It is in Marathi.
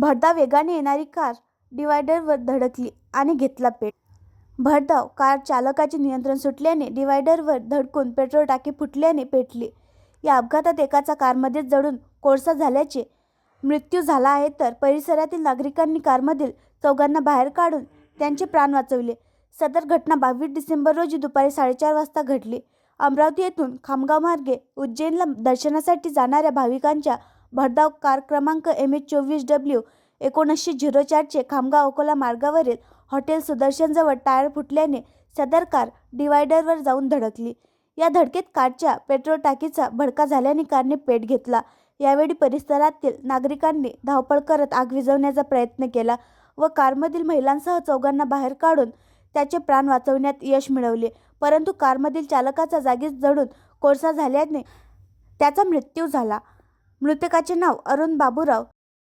भरधाव वेगाने येणारी कार डिव्हायडरवर धडकली आणि घेतला पेट. भरधाव कार चालकाचे नियंत्रण सुटल्याने डिव्हायडरवर धडकून पेट्रोल टाकी फुटल्याने पेटली. या अपघातात एकाचा कारमध्येच जळून कोळसा झाल्याने मृत्यू झाला आहे, तर परिसरातील नागरिकांनी कारमधील चौघांना बाहेर काढून त्यांचे प्राण वाचवले. सदर घटना 22 डिसेंबर रोजी दुपारी 4:30 वाजता घडली. अमरावती येथून खामगाव मार्गे उज्जैनला दर्शनासाठी जाणाऱ्या भाविकांच्या भरधाव कार क्रमांक MH24W1904 चे खामगाव अकोला मार्गावरील हॉटेल सुदर्शनजवळ टायर फुटल्याने सदर कार डिव्हायडरवर जाऊन धडकली. या धडकेत कारच्या पेट्रोल टाकीचा भडका झाल्याने कारने पेट घेतला. यावेळी परिसरातील नागरिकांनी धावपळ करत आग विझवण्याचा प्रयत्न केला व कारमधील महिलांसह चौघांना बाहेर काढून त्याचे प्राण वाचवण्यात यश मिळवले, परंतु कारमधील चालकाचा जागीच जळून कोळसा झाल्याने त्याचा मृत्यू झाला. मृतकाचे नाव अरुण बाबूराव